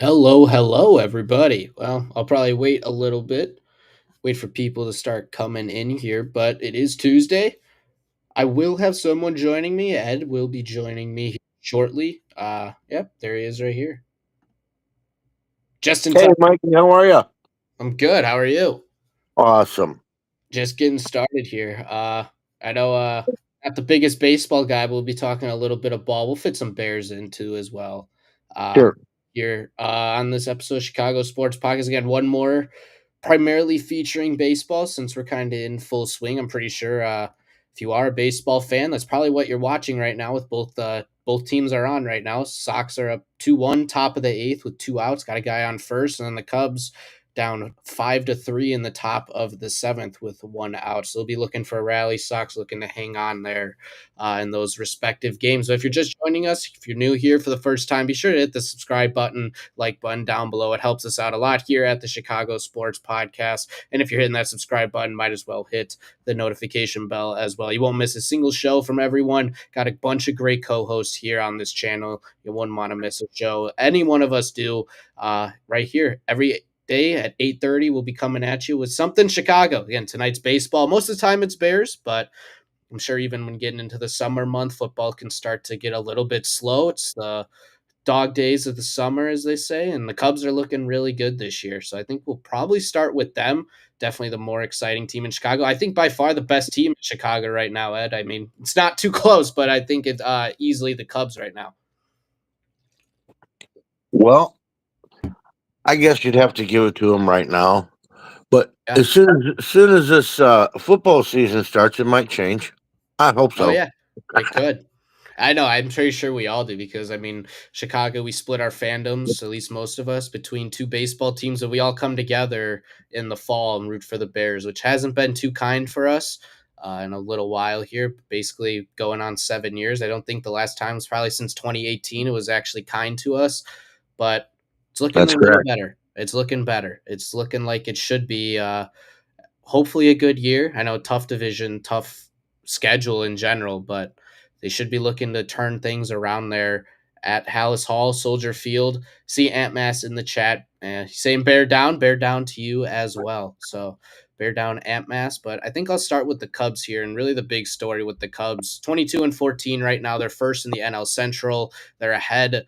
Hello, everybody. Well, I'll probably wait a little bit, wait for people to start coming in here, but it is Tuesday. I will have someone joining me. Ed will be joining me shortly. Yep, there he is right here. Just in Hey, time. Mikey, how are you? I'm good. How are you? Awesome. Just getting started here. I know not the biggest baseball guy, but we'll be talking a little bit of ball. We'll fit some Bears into as well. Uh Sure. here on this episode of Chicago Sports Podcast. Again, one more primarily featuring baseball since we're kind of in full swing. I'm pretty sure if you are a baseball fan, that's probably what you're watching right now with both teams are on right now. Sox are up 2-1, top of the eighth with two outs. Got a guy on first, and then the Cubs down 5-3 in the top of the seventh with one out. So they'll be looking for a rally. Sox looking to hang on there in those respective games. So if you're just joining us, if you're new here for the first time, be sure to hit the subscribe button, like button down below. It helps us out a lot here at the Chicago Sports Podcast. And if you're hitting that subscribe button, might as well hit the notification bell as well. You won't miss a single show from everyone. Got a bunch of great co-hosts here on this channel. You wouldn't want to miss a show. Any one of us do right here every day at 8:30 we'll be coming at you with something Chicago. Again, tonight's baseball. Most of the time it's Bears, but I'm sure even when getting into the summer month, football can start to get a little bit slow. It's the dog days of the summer, as they say, and the Cubs are looking really good this year. So I think we'll probably start with them. Definitely the more exciting team in Chicago. I think by far the best team in Chicago right now, Ed. I mean, it's not too close, but I think it's easily the Cubs right now. Well, I guess you'd have to give it to them right now. But Yeah. as soon as this football season starts, it might change. I hope Oh so. yeah, it could. I know. I'm pretty sure we all do because I mean, Chicago. We split our fandoms, at least most of us, between two baseball teams, and we all come together in the fall and root for the Bears, which hasn't been too kind for us in a little while here. Basically, going on 7 years. I don't think the last time was probably since 2018. It was actually kind to us, but it's looking a That's little correct. better. It's looking better. It's looking like it should be. Hopefully a good year. I know tough division, tough schedule in general, but they should be looking to turn things around there at Hallis Hall, Soldier Field. See Ant Mass in the chat. He's saying bear down to you as well. So bear down Ant Mass. But I think I'll start with the Cubs here, and really the big story with the Cubs. 22-14 right now. They're first in the NL Central. They're ahead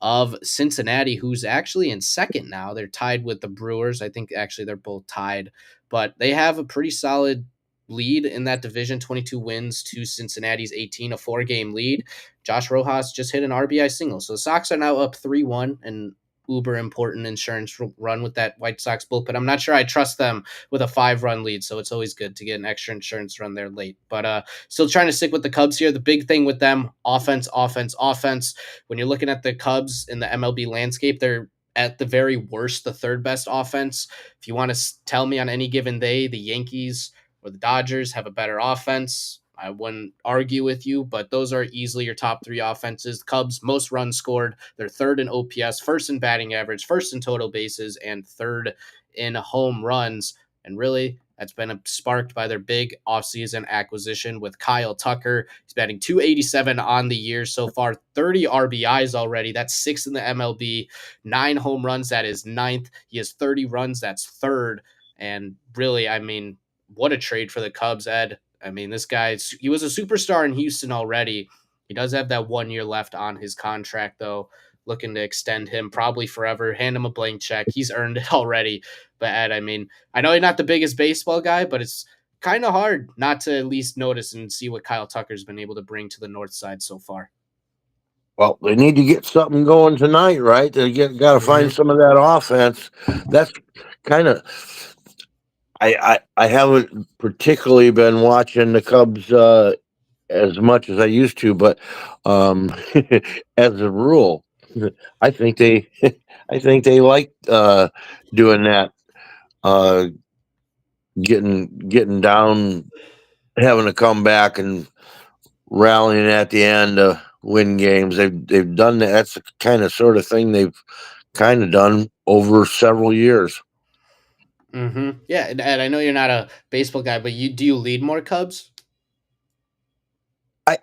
of Cincinnati, who's actually in second now. They're tied with the Brewers. I think actually they're both tied, but they have a pretty solid lead in that division, 22 wins to Cincinnati's 18, a four-game lead. Josh Rojas just hit an RBI single. So the Sox are now up 3-1 and uber important insurance run with that White Sox bullpen. I'm not sure I trust them with a 5-run lead, so it's always good to get an extra insurance run there late. But still trying to stick with the Cubs here. The big thing with them, offense, offense, offense. When you're looking at the Cubs in the MLB landscape, they're at the very worst, the third best offense. If you want to tell me on any given day, the Yankees or the Dodgers have a better offense, I wouldn't argue with you, but those are easily your top three offenses. The Cubs, most runs scored. They're third in OPS, first in batting average, first in total bases, and third in home runs. And really, that's been sparked by their big offseason acquisition with Kyle Tucker. He's batting 287 on the year so far, 30 RBIs already. That's sixth in the MLB, nine home runs. That is ninth. He has 30 runs. That's third. And really, I mean, what a trade for the Cubs, Ed. I mean, this guy, he was a superstar in Houston already. He does have that 1 year left on his contract, though. Looking to extend him probably forever, hand him a blank check. He's earned it already. But Ed, I mean, I know you're not the biggest baseball guy, but it's kind of hard not to at least notice and see what Kyle Tucker's been able to bring to the North Side so far. Well, they need to get something going tonight, right? They got to find Mm-hmm. some of that offense. That's kind of. I haven't particularly been watching the Cubs as much as I used to, but um, as a rule, I think they I think they like doing that, uh, getting down, having to come back and rallying at the end to win games. They've done that. That's the kind of sort of thing they've kind of done over several years. Mm-hmm. Yeah, and I know you're not a baseball guy, but you do you lead more Cubs? I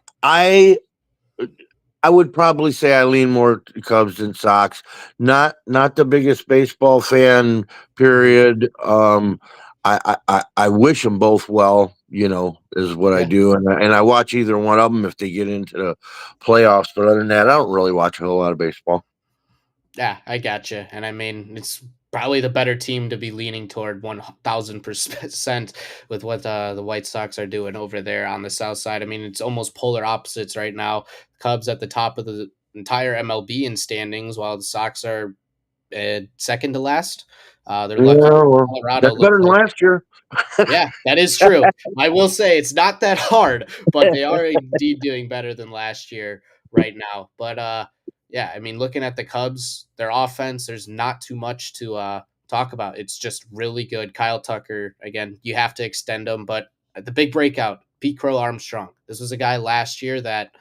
I I would probably say I lean more to Cubs than Sox. Not the biggest baseball fan. Mhm. Period. I wish them both well. Is what I Yeah. do, and I watch either one of them if they get into the playoffs. But other than that, I don't really watch a whole lot of baseball. Yeah, I gotcha. And I mean, it's probably the better team to be leaning toward 1000% with what the White Sox are doing over there on the south side. I mean, it's almost polar opposites right now. Cubs at the top of the entire MLB in standings, while the Sox are second to last. They're Yeah, lucky. well, Colorado that's better looks than like last year. yeah, that is true. I will say it's not that hard, but they are indeed doing better than last year right now. But yeah, I mean, looking at the Cubs, their offense, there's not too much to talk about. It's just really good. Kyle Tucker, again, you have to extend him, but the big breakout, Pete Crow Armstrong. This was a guy last year that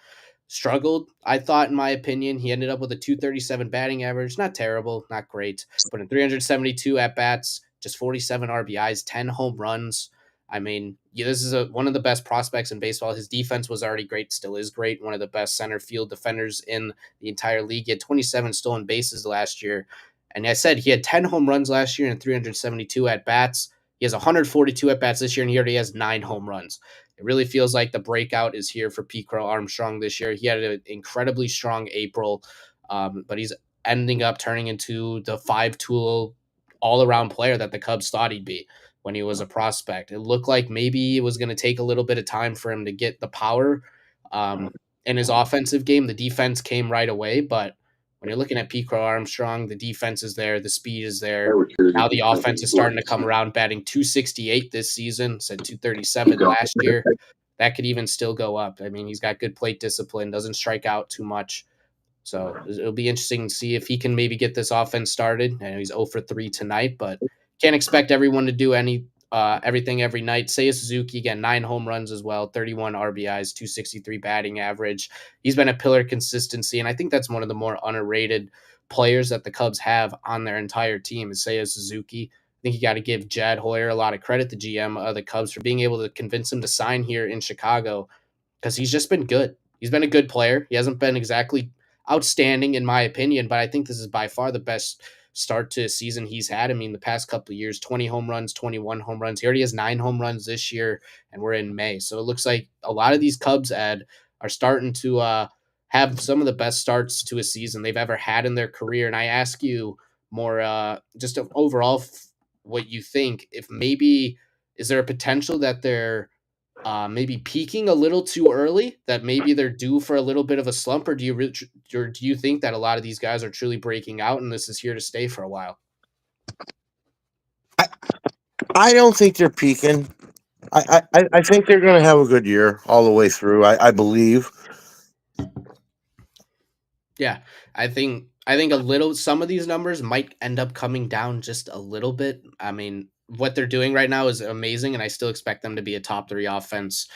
struggled, I thought, in my opinion. He ended up with a 237 batting average. Not terrible, not great, but in 372 at bats, just 47 RBIs, 10 home runs. I mean, yeah, this is one of the best prospects in baseball. His defense was already great, still is great. One of the best center field defenders in the entire league. He had 27 stolen bases last year. And I said he had 10 home runs last year and 372 at bats. He has 142 at bats this year, and he already has 9 home runs. It really feels like the breakout is here for Pete Crow Armstrong this year. He had an incredibly strong April, but he's ending up turning into the five-tool all-around player that the Cubs thought he'd be when he was a prospect. It looked like maybe it was going to take a little bit of time for him to get the power in his offensive game. The defense came right away, but when you're looking at Pete Crow Armstrong, the defense is there, the speed is there. Now the offense is starting to come around, batting 268 this season, said 237 last year. That could even still go up. I mean, he's got good plate discipline, doesn't strike out too much. So it'll be interesting to see if he can maybe get this offense started. I know he's 0 for 3 tonight, but can't expect everyone to do everything every night. Seiya Suzuki, again, 9 home runs as well, 31 RBIs, 263 batting average. He's been a pillar of consistency, and I think that's one of the more underrated players that the Cubs have on their entire team is Seiya Suzuki. I think you got to give Jad Hoyer a lot of credit, the GM of the Cubs, for being able to convince him to sign here in Chicago because he's just been good. He's been a good player. He hasn't been exactly outstanding in my opinion, but I think this is by far the best start to a season he's had. I mean, the past couple of years, 20 home runs, 21 home runs. He already has 9 home runs this year, and we're in May. So it looks like a lot of these Cubs, Ed, are starting to have some of the best starts to a season they've ever had in their career. And I ask you more just overall what you think, if maybe is there a potential that they're maybe peaking a little too early, that maybe they're due for a little bit of a slump, or do you think that a lot of these guys are truly breaking out and this is here to stay for a while? I, I don't think they're peaking. I think they're going to have a good year all the way through. I believe. Yeah, I think a little some of these numbers might end up coming down just a little bit. I mean, what they're doing right now is amazing, and I still expect them to be a top three offense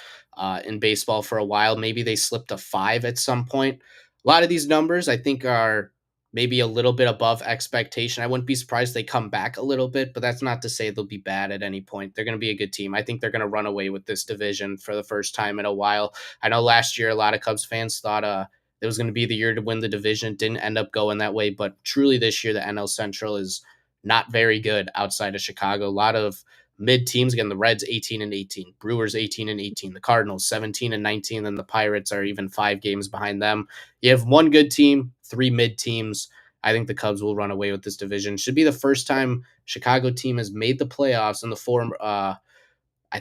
in baseball for a while. Maybe they slip to five at some point. A lot of these numbers I think are maybe a little bit above expectation. I wouldn't be surprised they come back a little bit, but that's not to say they'll be bad at any point. They're going to be a good team. I think they're going to run away with this division for the first time in a while. I know last year a lot of Cubs fans thought it was going to be the year to win the division. Didn't end up going that way, but truly this year the NL Central is not very good outside of Chicago. A lot of mid teams. Again, the Reds 18-18, Brewers 18-18, the Cardinals 17-19, and the Pirates are even 5 games behind them. You have one good team, 3 mid teams. I think the Cubs will run away with this division. Should be the first time Chicago team has made the playoffs in the form. I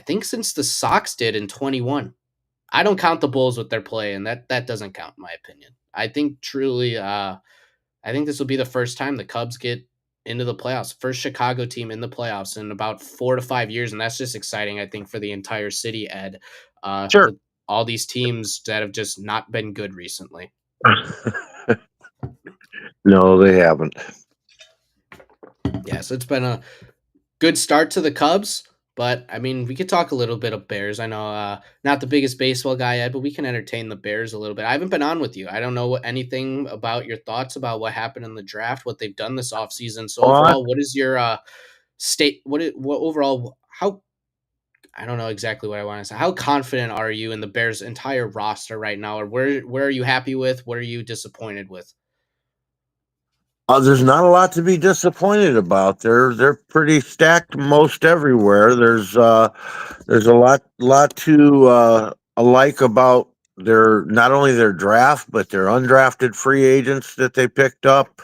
think since the Sox did in 21. I don't count the Bulls with their play, and that doesn't count in my opinion. I think truly, I think this will be the first time the Cubs get into the playoffs. First Chicago team in the playoffs in about 4 to 5 years, and that's just exciting. I think for the entire city, Ed, Sure. with all these teams that have just not been good recently. No, they haven't. Yeah, so it's been a good start to the Cubs. But I mean, we could talk a little bit of Bears. I know not the biggest baseball guy yet, but we can entertain the Bears a little bit. I haven't been on with you. I don't know anything about your thoughts about what happened in the draft, what they've done this offseason. So Well, overall, what is your state? What overall? How I don't know exactly what I want to say. How confident are you in the Bears' entire roster right now, or where are you happy with? What are you disappointed with? There's not a lot to be disappointed about. They're pretty stacked most everywhere. There's a lot to alike about their not only their draft but their undrafted free agents that they picked up.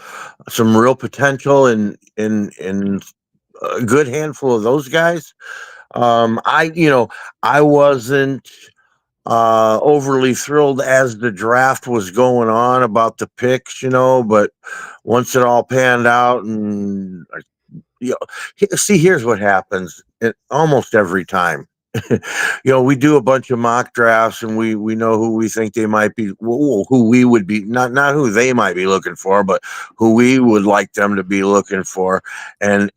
Some real potential in a good handful of those guys. I wasn't overly thrilled as the draft was going on about the picks, but once it all panned out and see, here's what happens almost every time. We do a bunch of mock drafts and we know who we think they might be, who we would be, not who they might be looking for, but who we would like them to be looking for. And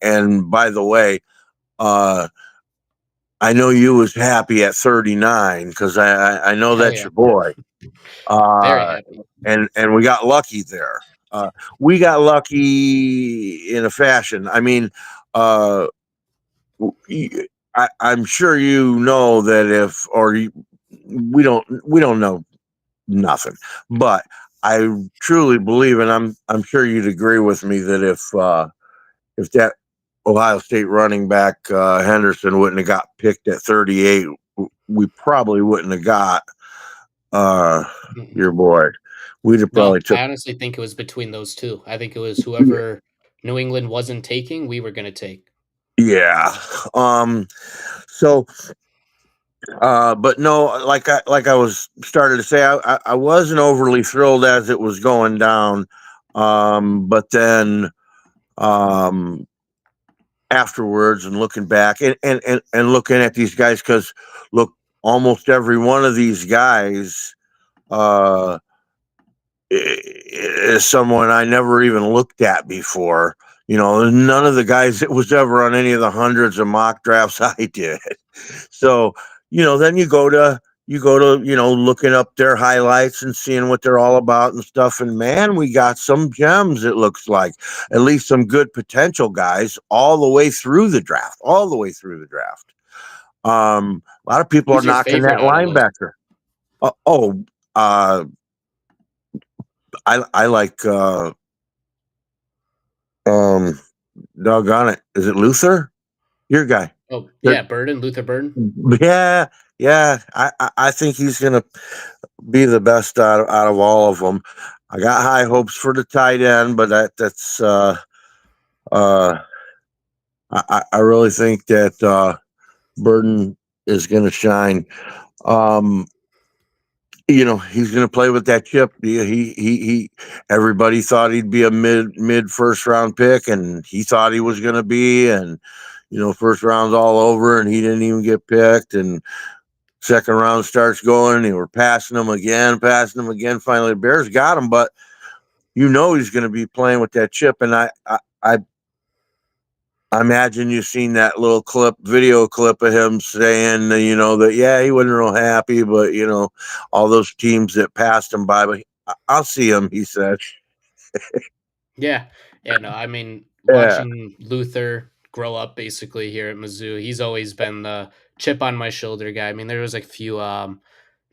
by the way, uh I know you was happy at 39 because I know Hell that's yeah, your boy. very Uh, happy. and we got lucky there. We got lucky in a fashion. I mean, uh, I'm sure you know that we don't know nothing, but I truly believe, and I'm sure you'd agree with me that if that Ohio State running back Henderson wouldn't have got picked at 38, we probably wouldn't have got uh, Mhm. your boy. We'd have No, probably took. I honestly think it was between those two. I think it was whoever New England wasn't taking, we were going to take. Yeah. So, but no, like I was started to say, I wasn't overly thrilled as it was going down. But then um, afterwards and looking back and looking at these guys, because look, almost every one of these guys uh, is someone I never even looked at before. None of the guys that was ever on any of the hundreds of mock drafts I did. So, then you go to looking up their highlights and seeing what they're all about and stuff. And man, we got some gems, it looks like. At least some good potential guys all the way through the draft. All the way through the draft. A lot of people are Who's your knocking that favorite out of those? linebacker. Oh, uh, I like um doggone it. Is it Luther? Your guy. Oh, The- yeah, Burden, Luther Burden. Yeah, yeah. I think he's gonna be the best out of all of them. I got high hopes for the tight end, but that's uh I really think that Burden is gonna shine. Um he's going to play with that chip. He everybody thought he'd be a mid first round pick, and he thought he was going to be, and first round's all over, and he didn't even get picked, and second round starts going, and they were passing him again, passing him again. Finally, the Bears got him, but he's going to be playing with that chip, and I imagine you've seen that little video clip of him saying, that yeah, he wasn't real happy, but all those teams that passed him by, but I'll see him. He said, Yeah. Yeah, no, I mean, "Yeah, watching Luther grow up basically here at Mizzou, he's always been the chip on my shoulder guy. I mean, there was a few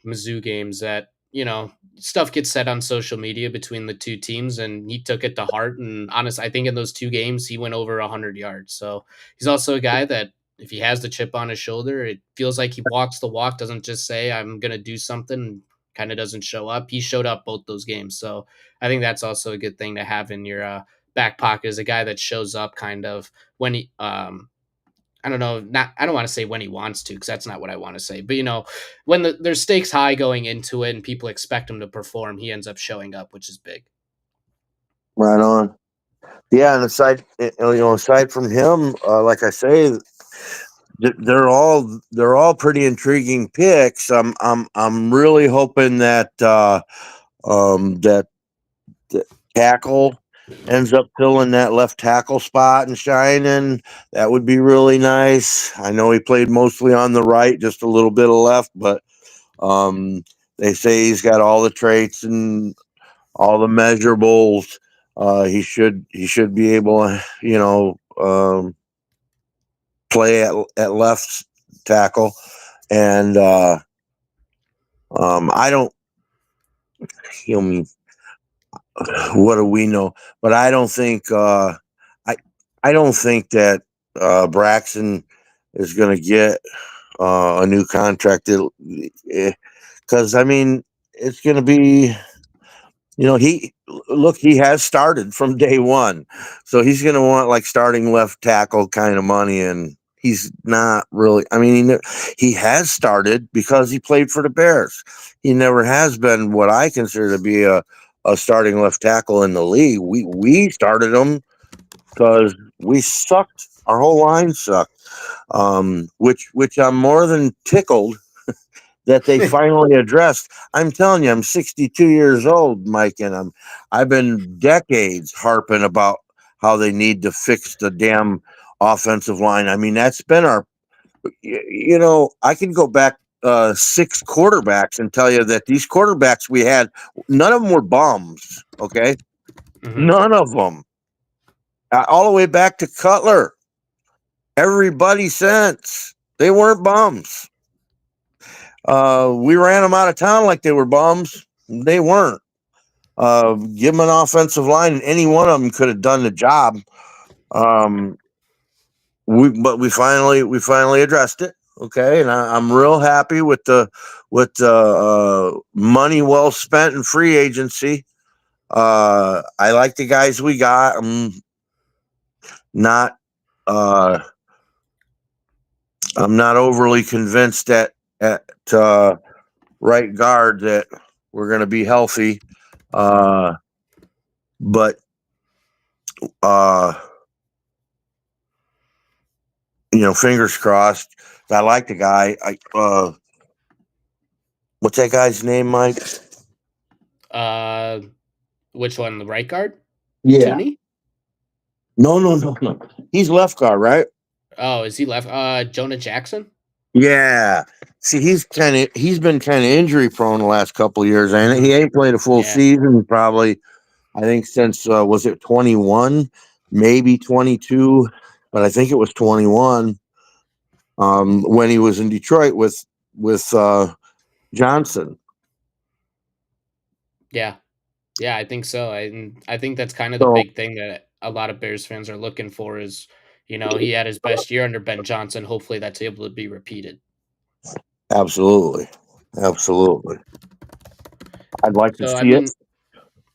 Mizzou games that, stuff gets said on social media between the two teams, and he took it to heart. And honest, I think in those two games, he went over 100 yards. So he's also a guy that if he has the chip on his shoulder, it feels like he walks the walk, doesn't just say, I'm going to do something, kind of doesn't show up. He showed up both those games. So I think that's also a good thing to have in your back pocket is a guy that shows up kind of when he, I don't know, not I don't want to say when he wants to because that's not what I want to say. But when there's stakes high going into it and people expect him to perform, he ends up showing up, which is big. right on." Yeah, and aside from him, like I say, they're all pretty intriguing picks. I'm really hoping that tackle ends up filling that left tackle spot and shining. That would be really nice. I know he played mostly on the right, just a little bit of left, but um, they say he's got all the traits and all the measurables. He should be able to, play at left tackle, and I don't. I mean, what do we know? But I don't think. I I don't think that Braxton is going to get a new contract. Because I mean, it's going to be. He has started from day one, so he's going to want like starting left tackle kind of money, and he's not really. I mean, he has started because he played for the Bears. He never has been what I consider to be a starting left tackle in the league. We started him because we sucked. Our whole line sucked. Which I'm more than tickled that they finally addressed. I'm telling you, I'm 62 years old, Mike, and I've been decades harping about how they need to fix the damn offensive line. I mean, that's been our. I can go back six quarterbacks and tell you that these quarterbacks we had, none of them were bums. Okay, Hmm. none of them. All the way back to Cutler. Everybody since they weren't bums. We ran them out of town like they were bums. They weren't. Give them an offensive line, and any one of them could have done the job. Um, but we finally addressed it. Okay, and I'm real happy with the money well spent in free agency. I like the guys we got. Not. Uh, I'm not overly convinced at right guard that we're going to be healthy. Uh, but uh, fingers crossed. I like the guy. What's that guy's name, Mike? Uh, which one? The right guard? Yeah. Tooney? No, no, no, no. He's left guard, right? Oh, is he left? Jonah Jackson? Yeah. See, he's been kind of injury prone the last couple of years, and Hmm. he ain't played a full Yeah. season probably. I think since was it 21, maybe 22, but I think it was 21. When he was in Detroit with Johnson. Yeah. Yeah, I think so. I think that's kind of the So big thing that a lot of Bears fans are looking for is, he had his best year under Ben Johnson. Hopefully that's able to be repeated. absolutely, absolutely, I'd like to So, I see it. mean,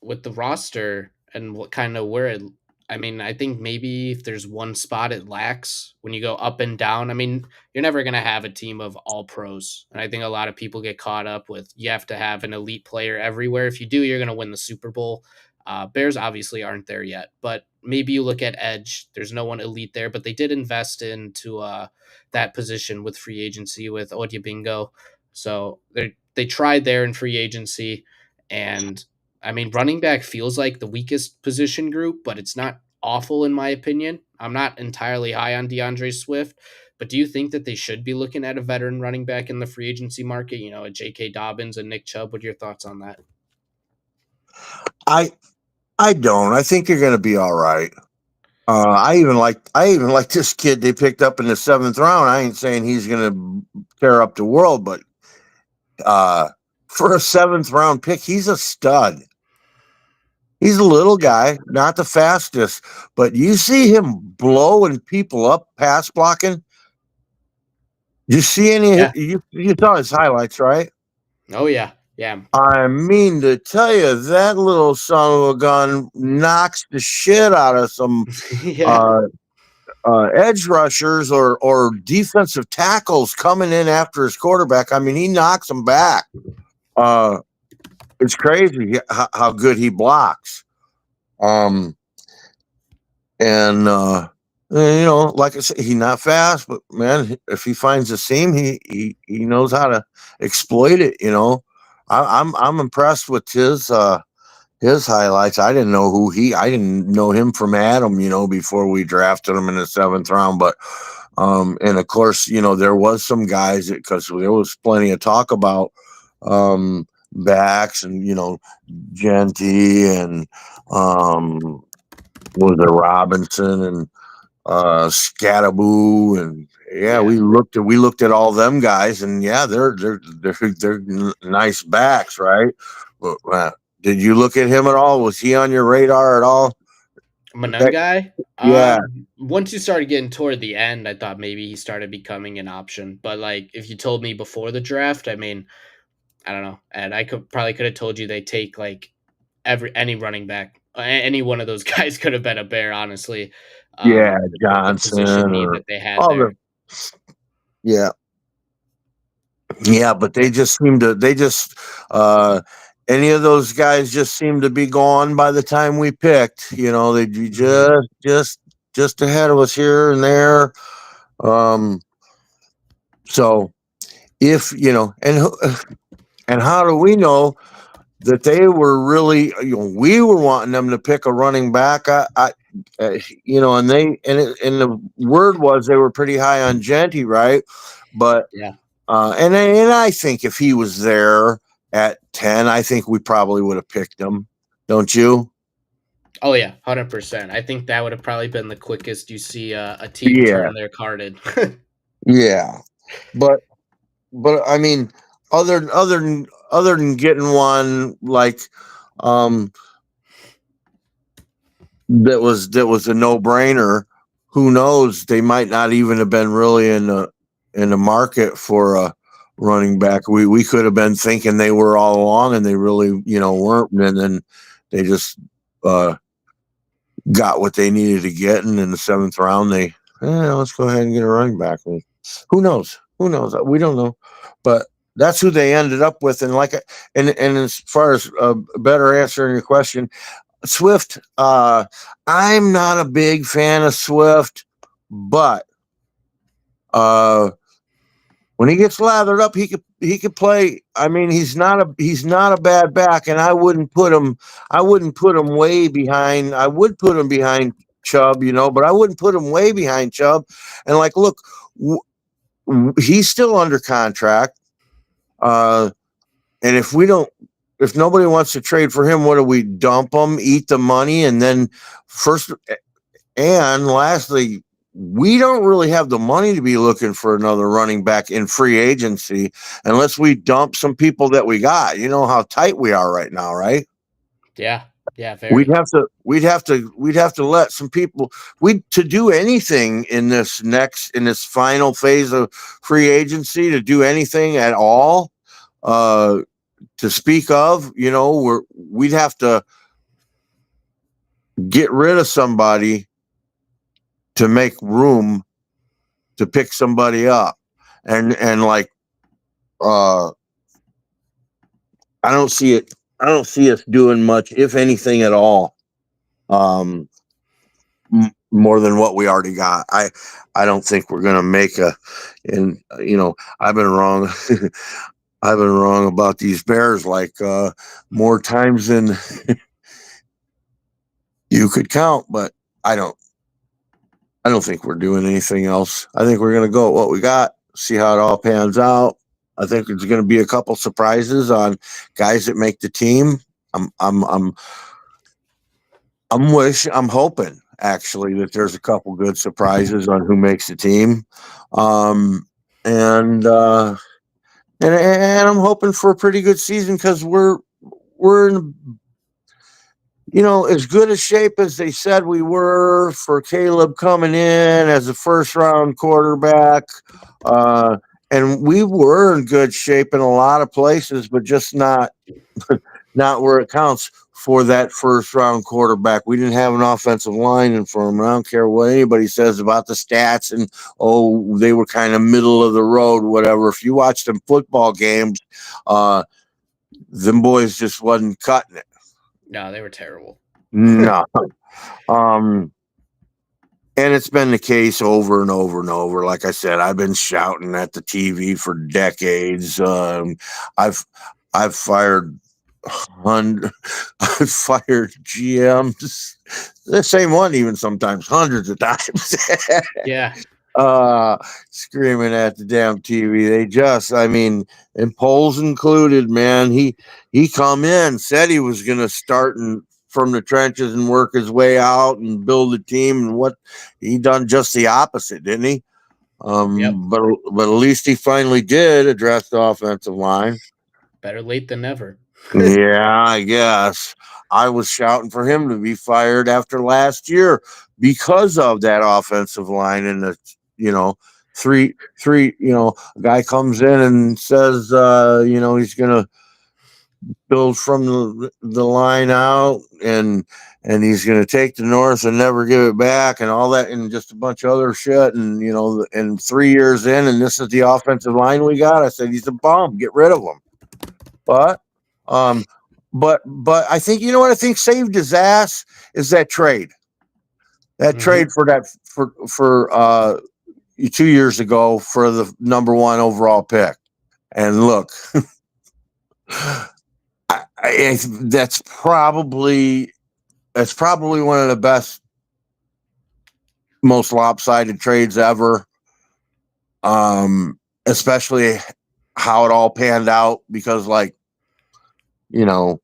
with the roster and what kind of where it I mean, I think maybe if there's one spot it lacks when you go up and down, I mean, you're never going to have a team of all pros. And I think a lot of people get caught up with you have to have an elite player everywhere. If you do, you're going to win the Super Bowl. Bears obviously aren't there yet, but maybe you look at edge. There's no one elite there, but they did invest into that position with free agency with Bingo. So they tried there in free agency, and I mean, running back feels like the weakest position group, but it's not awful in my opinion. I'm not entirely high on DeAndre Swift, but do you think that they should be looking at a veteran running back in the free agency market? A J.K. Dobbins and Nick Chubb. What are your thoughts on that? I I don't. I think they're going to be all right. I even like this kid they picked up in the seventh round. I ain't saying he's going to tear up the world, but uh, for a seventh round pick, he's a stud. He's a little Yeah, guy, not the fastest, but you see him blowing people up, pass blocking. You see any? yeah, You saw his highlights, right? oh yeah, yeah, I mean to tell you, that little son of a gun knocks the shit out of some yeah, uh, edge rushers or defensive tackles coming in after his quarterback. I mean, he knocks them back. Uh, it's crazy how good he blocks. Um, and like I said, he's not fast, but man, if he finds a seam, he knows how to exploit it. I'm impressed with his highlights. I didn't know him from Adam, before we drafted him in the seventh round. But and of course, there was some guys because there was plenty of talk about backs and Genty and was it Robinson and Scattaboo, and yeah, Yeah. we looked at all them guys, and yeah, they're nice backs, right? But, did you look at him at all? Was he on your radar at all? That, Manungai? yeah, Once you started getting toward the end, I thought maybe he started becoming an option. But like, if you told me before the draft, I mean, I don't know, and I could have told you they take like any running back, any one of those guys could have been a bear, honestly. yeah, With the position Johnson need or that they had all the there. yeah. Yeah, but Yeah. they just uh any of those guys just seem to be gone by the time we picked. They'd be Mhm. just ahead of us here and there. Um so if and how do we know that they were really, we were wanting them to pick a running back. And and the word was they were pretty high on Genty, right? But Yeah. and I think if he was there at 10, I think we probably would have picked him. Don't you? Oh yeah, 100%. I think that would have probably been the quickest you see a team Yeah, turn their card in. yeah. But I mean, other than getting one like um that was a no brainer. Who knows? They might not even have been really in the market for a running back. We could have been thinking they were all along, and they really weren't. And then they just uh, got what they needed to get, and in the seventh round, let's go ahead and get a running back. And who knows? Who knows? We don't know, but that's who they ended up with. And as far as a better answering your question, Swift, I'm not a big fan of Swift, but uh, when he gets lathered up, he could play. I mean, he's not a bad back, and I wouldn't put him way behind. I would put him behind Chubb, but I wouldn't put him way behind Chubb. And like, look, he's still under contract. Uh, and if nobody wants to trade for him, what do we dump him, eat the money, and then first and lastly, we don't really have the money to be looking for another running back in free agency unless we dump some people that we got. You know how tight we are right now, right? Yeah. Yeah, We'd very. have to let some people we to do anything in this final phase of free agency, to do anything at all, uh to speak of, we'd have to get rid of somebody to make room to pick somebody up. And like uh I don't see it I don't see us doing much, if anything at all, um more than what we already got. I don't think we're gonna make a and I've been wrong. I've been wrong about these Bears like more times than you could count, but I don't I don't think we're doing anything else. I think we're going to go at what we got, see how it all pans out. I think there's going to be a couple surprises on guys that make the team. I'm I'm I'm I'm hoping actually that there's a couple good surprises on who makes the team. Um and and I'm hoping for a pretty good season, cuz we're in as good a shape as they said we were for Caleb coming in as a first round quarterback. Uh, and we were in good shape in a lot of places, but just not where it counts for that first round quarterback. We didn't have an offensive line in for him. I don't care what anybody says about the stats and they were kind of middle of the road, whatever. If you watch them football games, uh, them boys just wasn't cutting it. No, they were terrible. No. Um, and it's been the case over and over and over. Like I said, I've been shouting at the TV for decades. I've I've fired I've fired GMs, the same one even sometimes hundreds of times. Yeah. uh Screaming at the damn TV. I mean, and polls included, man. He come in, said he was gonna start in from the trenches and work his way out and build a team. And what he done just the opposite, didn't he? Yep. But at least he finally did address the offensive line. Better late than never. Yeah, I guess. I was shouting for him to be fired after last year because of that offensive line and the you know three a guy comes in and says he's gonna build from the line out and he's gonna take the north and never give it back and all that and just a bunch of other shit and 3 years in and this is the offensive line we got. I said he's a bum, get rid of him. But um, but I think what I think saved his ass is that trade. That Mm-hmm. trade for 2 years ago for the number one overall pick. And look, that's probably one of the best, most lopsided trades ever. Especially how it all panned out because, you know,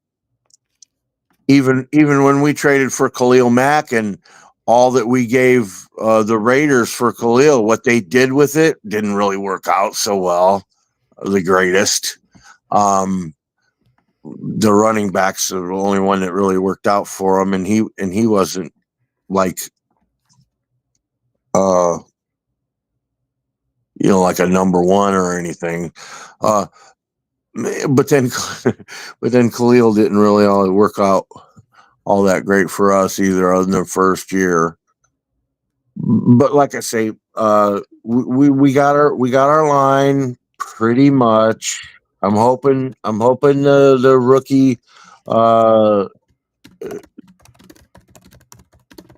even when we traded for Khalil Mack and all that we gave the Raiders for Khalil, what they did with it didn't really work out so well. The greatest. The running backs are the only one that really worked out for him, and he wasn't like uh like a number one or anything. But then but then Khalil didn't really all work out all that great for us either, other than the first year. But like I say, we got our line pretty much. I'm hoping the rookie uh,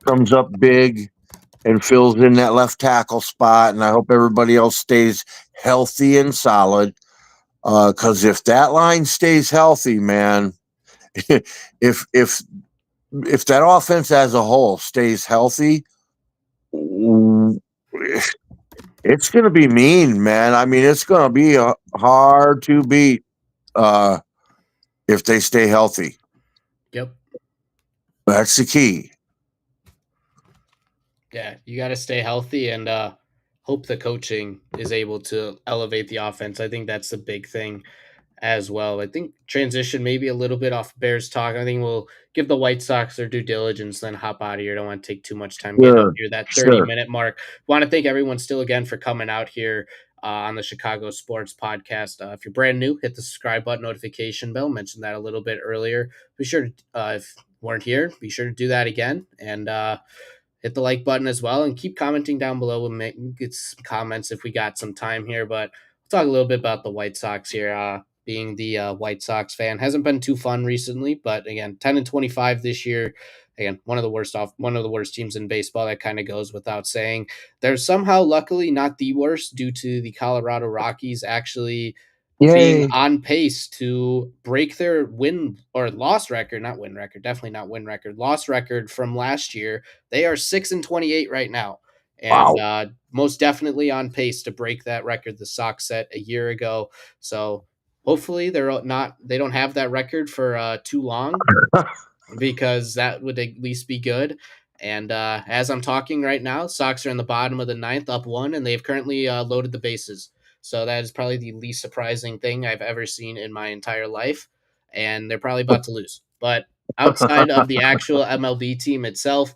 comes up big and fills in that left tackle spot, and I hope everybody else stays healthy and solid. Because if that line stays healthy, man, if if if that offense as a whole stays healthy, it's going to be mean, man. I mean, it's going to be hard to beat uh, if they stay healthy. Yep. That's the key. Yeah, you got to stay healthy and hope the coaching is able to elevate the offense. I think that's the big thing as well. I think transition maybe a little bit off Bears talk. I think we'll give the White Sox their due diligence, then hop out of here. Don't want to take too much time getting up Sure, here that 30 sure. minute mark. Want to thank everyone still again for coming out here on the Chicago Sports Podcast. If you're brand new, hit the subscribe button, notification bell. Mentioned that a little bit earlier. Be sure to, if you weren't here, be sure to do that again. And hit the like button as well and keep commenting down below. We'll get some comments if we got some time here, but we'll talk a little bit about the White Sox here. Being the White Sox fan hasn't been too fun recently, but again, 10-25 this year. Again, one of the worst teams in baseball. That kind of goes without saying. They're somehow, luckily, not the worst due to the Colorado Rockies actually being Yay. on pace to break their win or loss record, not win record, definitely not win record, loss record from last year. They are 6-28 right now, and Wow. most definitely on pace to break that record the Sox set a year ago. So hopefully they don't have that record for too long because that would at least be good. And as I'm talking right now, Sox are in the bottom of the ninth, up one, and they've currently loaded the bases. So that is probably the least surprising thing I've ever seen in my entire life. And they're probably about to lose. But outside of the actual MLB team itself,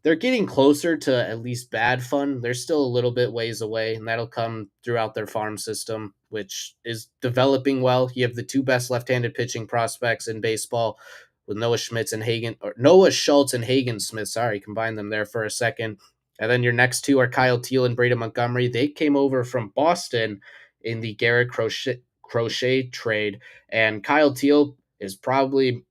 they're getting closer to at least bad fun. They're still a little bit ways away, and that'll come throughout their farm system, which is developing well. You have the two best left-handed pitching prospects in baseball with Noah Schultz and Hagen Smith. Sorry, combine them there for a second. And then your next two are Kyle Teal and Brady Montgomery. They came over from Boston in the Garrett Crochet trade, and Kyle Teal is probably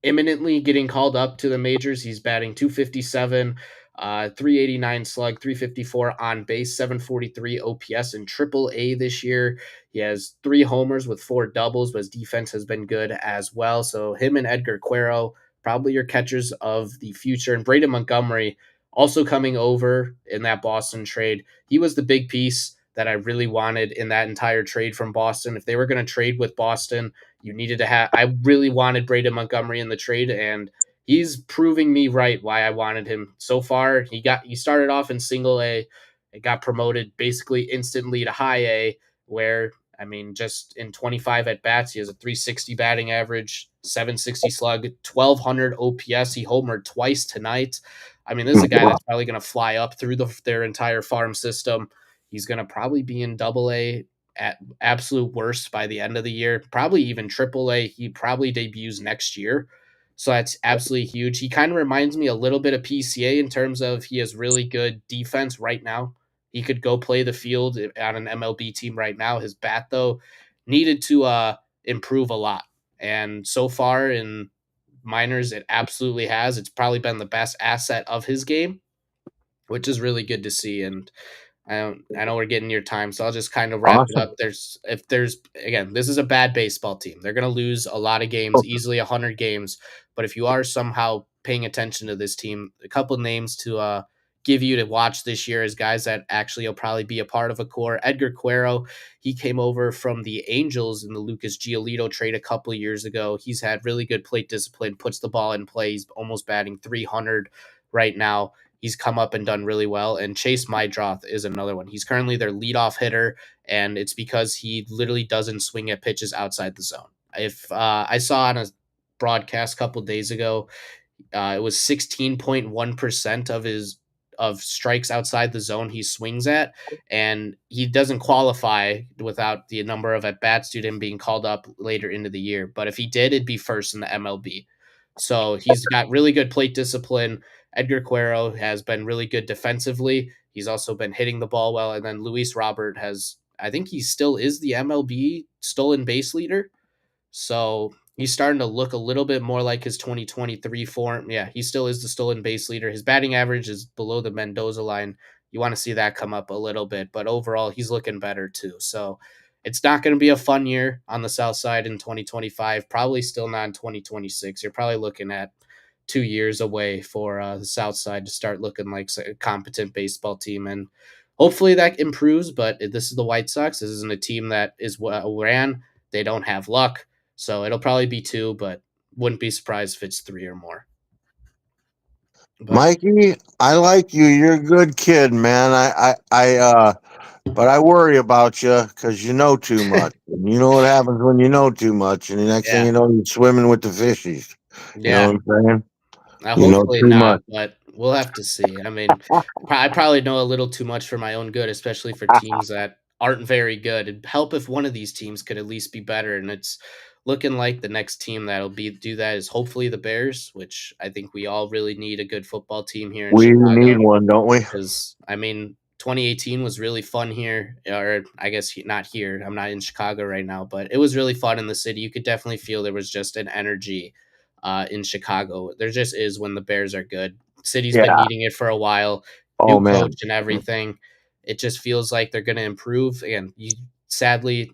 imminently getting called up to the majors. He's batting 257, 389 slug, 354 on base, 743 OPS in Triple A this year. He has 3 homers with 4 doubles, but his defense has been good as well. So him and Edgar Cuero, probably your catchers of the future. And Braden Montgomery also coming over in that Boston trade. He was the big piece that I really wanted in that entire trade from Boston. If they were going to trade with Boston, you needed to have. I really wanted Braden Montgomery in the trade, and he's proving me right why I wanted him so far. He started off in single A, it got promoted basically instantly to high A, where I mean, just in 25 at bats, he has a 360 batting average, 760 slug, 1200 OPS. He homered twice tonight. I mean, this is a guy that's probably going to fly up through their entire farm system. He's going to probably be in double A at absolute worst by the end of the year, probably even triple A. He probably debuts next year. So that's absolutely huge. He kind of reminds me a little bit of PCA in terms of he has really good defense right now. He could go play the field on an MLB team right now. His bat, though, needed to improve a lot. And so far in minors, it absolutely has. It's probably been the best asset of his game, which is really good to see. And I know we're getting near time, so I'll just kind of wrap it Awesome. up. There's again, this is a bad baseball team. They're going to lose a lot of games, Oh, easily 100 games. But if you are somehow paying attention to this team, a couple names to give you to watch this year as guys that actually will probably be a part of a core. Edgar Cuero, he came over from the Angels in the Lucas Giolito trade a couple of years ago. He's had really good plate discipline, puts the ball in play. He's almost batting 300 right now. He's come up and done really well. And Chase Mydroth is another one. He's currently their leadoff hitter, and it's because he literally doesn't swing at pitches outside the zone. If I saw on a broadcast a couple days ago, it was 16.1% of strikes outside the zone he swings at, and he doesn't qualify without the number of at bats due to him being called up later into the year. But if he did, it'd be first in the MLB. So he's got really good plate discipline. Edgar Cuero has been really good defensively. He's also been hitting the ball well. And then Luis Robert has, I think he still is the MLB stolen base leader. So he's starting to look a little bit more like his 2023 form. Yeah, he still is the stolen base leader. His batting average is below the Mendoza line. You want to see that come up a little bit, but overall, he's looking better too. So it's not going to be a fun year on the South Side in 2025. Probably still not in 2026. You're probably looking at 2 years away for the South Side to start looking like a competent baseball team. And hopefully that improves. But this is the White Sox. This isn't a team that is well ran. They don't have luck. So it'll probably be two, but wouldn't be surprised if it's three or more. But Mikey, I like you. You're a good kid, man. But I worry about you because you know too much. And you know what happens when you know too much, and the next thing yeah, you know, you're swimming with the fishies. You know yeah. what I'm saying? You know Hopefully too not, much. but we'll have to see. I mean, I probably know a little too much for my own good, especially for teams that aren't very good. It'd help if one of these teams could at least be better. And it's looking like the next team that'll be do that is hopefully the Bears, which I think we all really need a good football team here in We need Chicago. one, don't we? Because I mean, 2018 was really fun here, or I guess not here. I'm not in Chicago right now, but it was really fun in the city. You could definitely feel there was just an energy in Chicago. There just is when the Bears are good. City's been Yeah. needing it for a while. Oh New coach man. and everything. It just feels like they're going to improve. Again, sadly,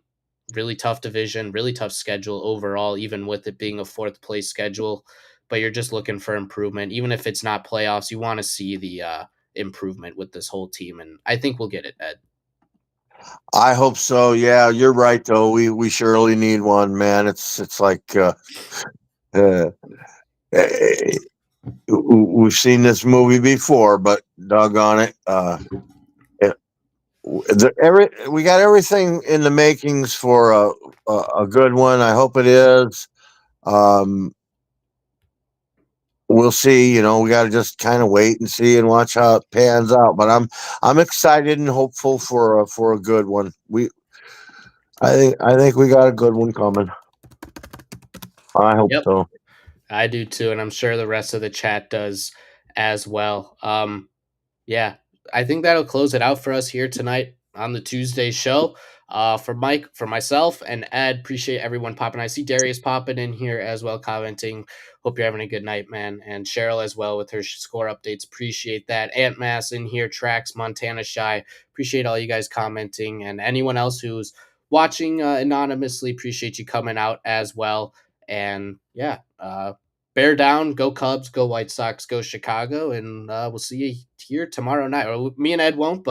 really tough division, really tough schedule overall, even with it being a fourth place schedule. But you're just looking for improvement, even if it's not playoffs. You want to see the improvement with this whole team, and I think we'll get it, Ed. I hope so. Yeah, you're right though. We surely need one, man. It's like uh, eh, we've seen this movie before, but doggone it, we got everything in the makings for a good one. I hope it is. Um, we'll see. You know, we got to just kind of wait and see and watch how it pans out. But I'm excited and hopeful for a good one. I think we got a good one coming. I hope Yep, so. I do too, and I'm sure the rest of the chat does as well. Yeah, I think that'll close it out for us here tonight on the Tuesday show. For Mike, for myself, and Ed, appreciate everyone popping. I see Darius popping in here as well, commenting. Hope you're having a good night, man. And Cheryl as well with her score updates. Appreciate that. Ant Mass in here, Tracks, Montana Shy. Appreciate all you guys commenting, and anyone else who's watching anonymously. Appreciate you coming out as well. And yeah, bear down, go Cubs, go White Sox, go Chicago, and we'll see you here tomorrow night. Or me and Ed won't, but